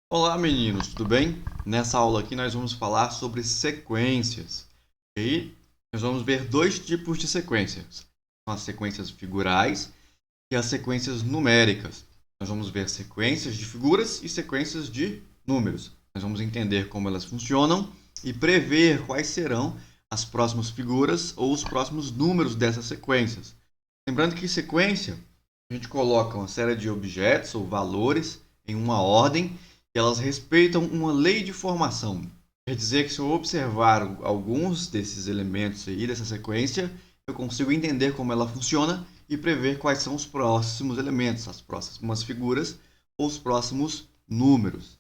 Olá meninos, tudo bem? Nessa aula aqui nós vamos falar sobre sequências. E aí nós vamos ver dois tipos de sequências. As sequências figurais e as sequências numéricas. Nós vamos ver sequências de figuras e sequências de números. Nós vamos entender como elas funcionam e prever quais serão as próximas figuras ou os próximos números dessas sequências. Lembrando que sequência, a gente coloca uma série de objetos ou valores em uma ordem e elas respeitam uma lei de formação. Quer dizer que se eu observar alguns desses elementos aí dessa sequência, eu consigo entender como ela funciona e prever quais são os próximos elementos, as próximas figuras ou os próximos números.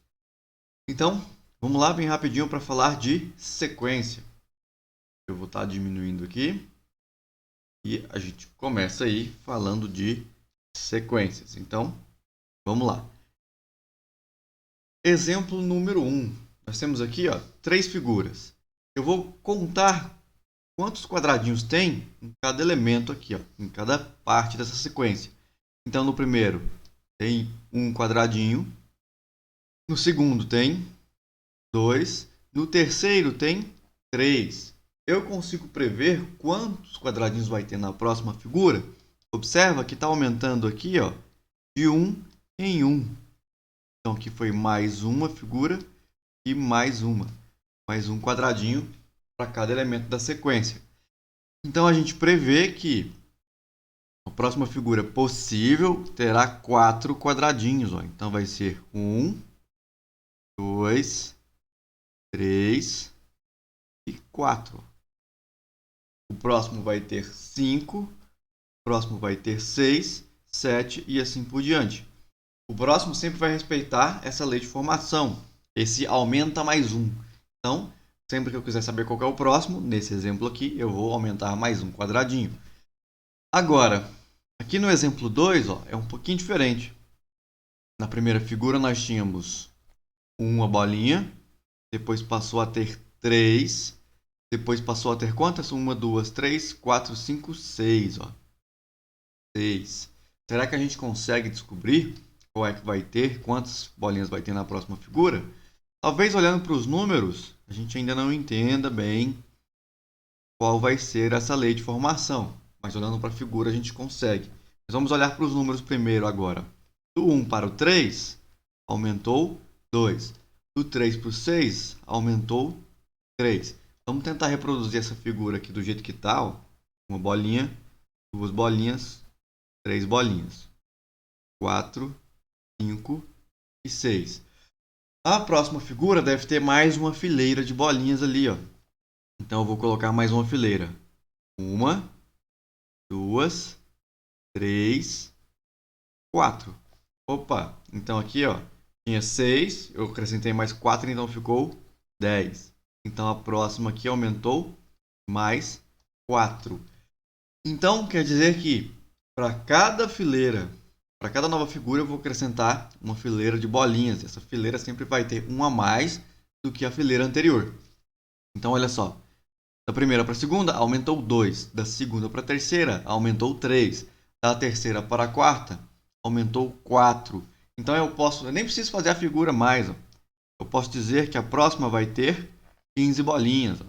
Então, vamos lá bem rapidinho para falar de sequência. Eu vou estar diminuindo aqui e a gente começa aí falando de sequências. Então, vamos lá. Exemplo número 1. Nós temos aqui 3 figuras. Eu vou contar quantos quadradinhos tem em cada elemento aqui, em cada parte dessa sequência. Então, no primeiro tem um quadradinho. No segundo tem 2. No terceiro tem 3. Eu consigo prever quantos quadradinhos vai ter na próxima figura? Observa que está aumentando aqui de 1 em 1. Então, aqui foi mais uma figura e mais um quadradinho para cada elemento da sequência. Então, a gente prevê que a próxima figura possível terá 4 quadradinhos. Então, vai ser 1, 2, 3 e 4. O próximo vai ter 5, o próximo vai ter 6, 7 e assim por diante. O próximo sempre vai respeitar essa lei de formação. Esse aumenta mais um. Então, sempre que eu quiser saber qual é o próximo, nesse exemplo aqui, eu vou aumentar mais um quadradinho. Agora, aqui no exemplo 2, é um pouquinho diferente. Na primeira figura nós tínhamos uma bolinha, depois passou a ter 3, depois passou a ter quantas? 1, 2, 3, 4, 5, 6. 6. Será que a gente consegue descobrir qual é que vai ter, quantas bolinhas vai ter na próxima figura? Talvez olhando para os números, a gente ainda não entenda bem qual vai ser essa lei de formação. Mas olhando para a figura a gente consegue. Mas vamos olhar para os números primeiro agora. Do 1 para o 3, aumentou 2. Do 3 para o 6, aumentou 3. Vamos tentar reproduzir essa figura aqui do jeito que está. Uma bolinha, duas bolinhas, 3 bolinhas. 4, 5 e 6. A próxima figura deve ter mais uma fileira de bolinhas ali, Então eu vou colocar mais uma fileira. 1, 2, 3, 4. Opa, então aqui, tinha 6, eu acrescentei mais 4, então ficou 10. Então a próxima aqui aumentou mais 4. Então quer dizer que para cada fileira, para cada nova figura, eu vou acrescentar uma fileira de bolinhas. Essa fileira sempre vai ter uma a mais do que a fileira anterior. Então, olha só. Da primeira para a segunda, aumentou 2. Da segunda para a terceira, aumentou 3. Da terceira para a quarta, aumentou 4. Então, eu nem preciso fazer a figura mais. Eu posso dizer que a próxima vai ter 15 bolinhas.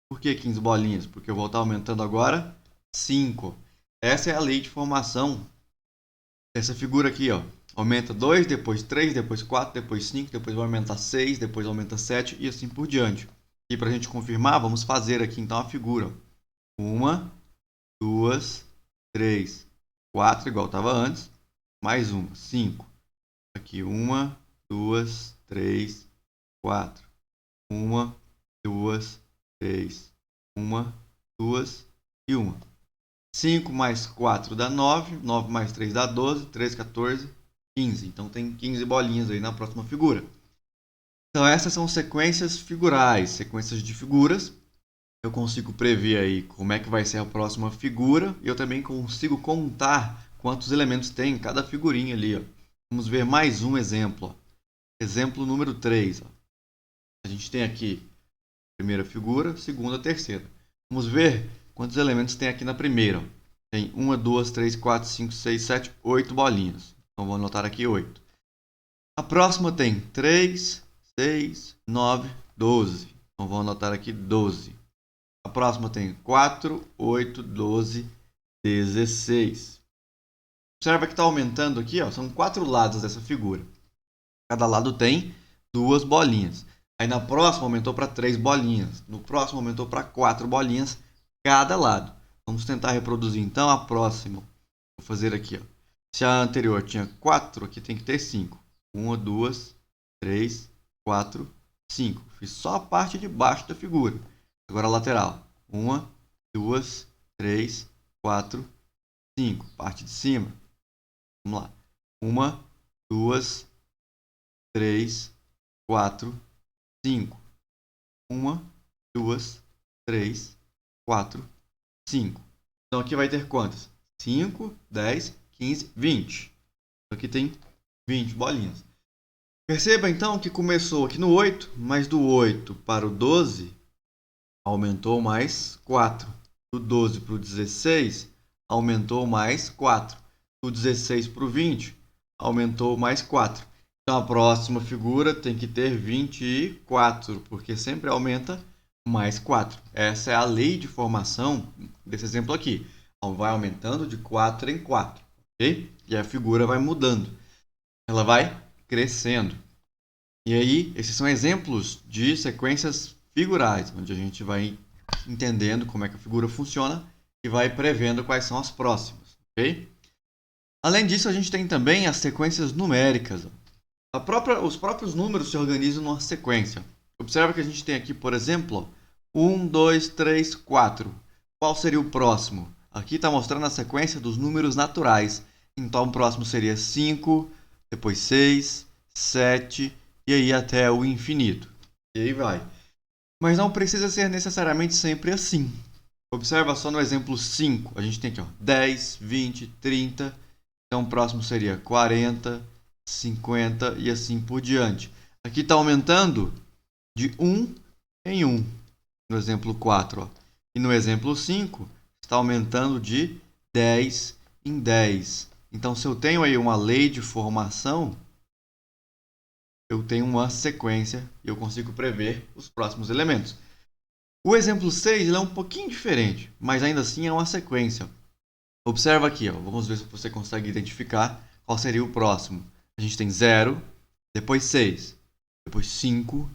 Por que 15 bolinhas? Porque eu vou estar aumentando agora 5. Essa é a lei de formação. Essa figura aqui, aumenta 2, depois 3, depois 4, depois 5, depois vai aumentar 6, depois aumenta 7 e assim por diante. E para a gente confirmar, vamos fazer aqui então a figura. 1, 2, 3, 4, igual estava antes, mais uma, 5. Aqui 1, 2, 3, 4. 1, 2, 3, 1, 2 e 1. 5 mais 4 dá 9, 9 mais 3 dá 12, 3, 14, 15. Então tem 15 bolinhas aí na próxima figura. Então essas são sequências figurais, sequências de figuras. Eu consigo prever aí como é que vai ser a próxima figura e eu também consigo contar quantos elementos tem em cada figurinha ali. Vamos ver mais um exemplo. Exemplo número 3. A gente tem aqui a primeira figura, segunda, terceira. Vamos ver quantos elementos tem aqui na primeira. Tem 1, 2, 3, 4, 5, 6, 7, 8 bolinhas. Então vou anotar aqui 8. A próxima tem 3, 6, 9, 12. Então, vou anotar aqui 12. A próxima tem 4, 8, 12, 16. Observa que está aumentando aqui, ó, são 4 lados dessa figura. Cada lado tem 2 bolinhas. Aí na próxima aumentou para 3 bolinhas. No próximo aumentou para 4 bolinhas cada lado. Vamos tentar reproduzir então a próxima. Vou fazer aqui, ó. Se a anterior tinha 4, aqui tem que ter 5. 1, 2, 3, 4, 5. Fiz só a parte de baixo da figura. Agora a lateral. 1, 2, 3, 4, 5. Parte de cima. Vamos lá. 1, 2, 3, 4, 5. 1, 2, 3, 4, 5. Então aqui vai ter quantas? 5, 10, 15, 20. Aqui tem 20 bolinhas. Perceba então que começou aqui no 8, mas do 8 para o 12 aumentou mais 4. Do 12 para o 16 aumentou mais 4. Do 16 para o 20 aumentou mais 4. Então a próxima figura tem que ter 24, porque sempre aumenta mais 4. Essa é a lei de formação desse exemplo aqui. Então, vai aumentando de 4 em 4. Okay? E a figura vai mudando. Ela vai crescendo. E aí, esses são exemplos de sequências figurais, onde a gente vai entendendo como é que a figura funciona e vai prevendo quais são as próximas. Okay? Além disso, a gente tem também as sequências numéricas. Os próprios números se organizam numa sequência. Observa que a gente tem aqui, por exemplo, 1, 2, 3, 4. Qual seria o próximo? Aqui está mostrando a sequência dos números naturais. Então, o próximo seria 5, depois 6, 7 e aí até o infinito. E aí vai. Mas não precisa ser necessariamente sempre assim. Observa só no exemplo 5. A gente tem aqui, ó, 10, 20, 30. Então, o próximo seria 40, 50 e assim por diante. Aqui está aumentando de 1 em 1, no exemplo 4. Ó. E no exemplo 5, está aumentando de 10 em 10. Então, se eu tenho aí uma lei de formação, eu tenho uma sequência e eu consigo prever os próximos elementos. O exemplo 6 ele é um pouquinho diferente, mas ainda assim é uma sequência. Observa aqui, ó. Vamos ver se você consegue identificar qual seria o próximo. A gente tem 0, depois 6, depois 5,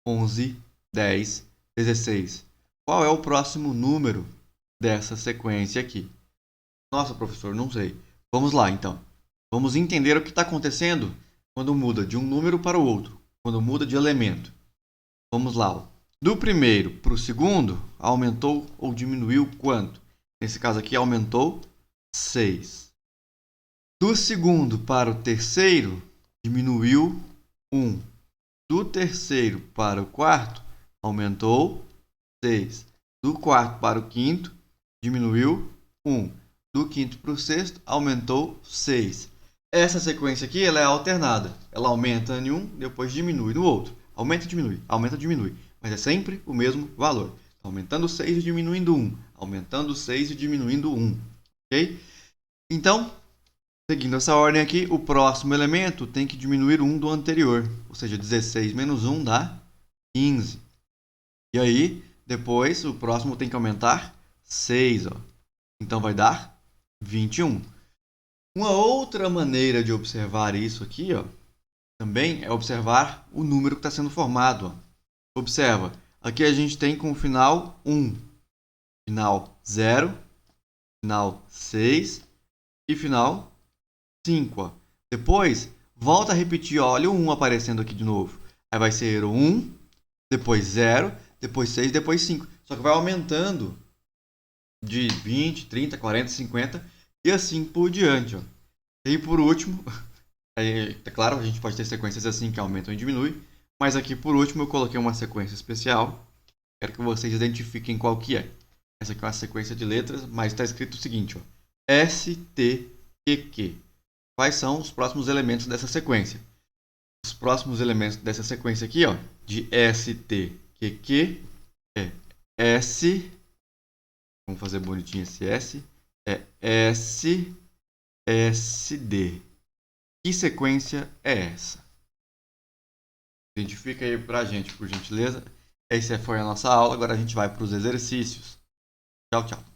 11, 10, 16. Qual é o próximo número dessa sequência aqui? Nossa, professor, não sei. Vamos lá, então. Vamos entender o que está acontecendo quando muda de um número para o outro, quando muda de elemento. Vamos lá. Ó. Do primeiro para o segundo, aumentou ou diminuiu quanto? Nesse caso aqui, aumentou 6. Do segundo para o terceiro, diminuiu 1. Do terceiro para o quarto, aumentou 6. Do quarto para o quinto, diminuiu 1. Do quinto para o sexto, aumentou 6. Essa sequência aqui ela é alternada. Ela aumenta em um, depois diminui no outro. Aumenta e diminui. Mas é sempre o mesmo valor. Aumentando 6 e diminuindo 1. Aumentando 6 e diminuindo 1. Ok? Então, seguindo essa ordem aqui, o próximo elemento tem que diminuir 1 do anterior. Ou seja, 16 menos 1 dá 15. E aí, depois, o próximo tem que aumentar 6. Ó. Então, vai dar 21. Uma outra maneira de observar isso aqui, ó, também é observar o número que está sendo formado. Ó. Observa, aqui a gente tem com o final 1, final 0, final 6 e final 5. Ó. Depois, volta a repetir, ó, olha o 1 aparecendo aqui de novo. Aí vai ser 1, depois 0, depois 6, depois 5. Só que vai aumentando de 20, 30, 40, 50 e assim por diante. Ó. E por último, é claro, a gente pode ter sequências assim que aumentam e diminuem, mas aqui por último eu coloquei uma sequência especial. Quero que vocês identifiquem qual que é. Essa aqui é uma sequência de letras, mas está escrito o seguinte, ó, STQQ. Quais são os próximos elementos dessa sequência? Os próximos elementos dessa sequência aqui, ó, de STQQ é S. Vamos fazer bonitinho esse S. É S, SD. Que sequência é essa? Identifica aí pra gente, por gentileza. Essa foi a nossa aula, agora a gente vai para os exercícios. Tchau, tchau.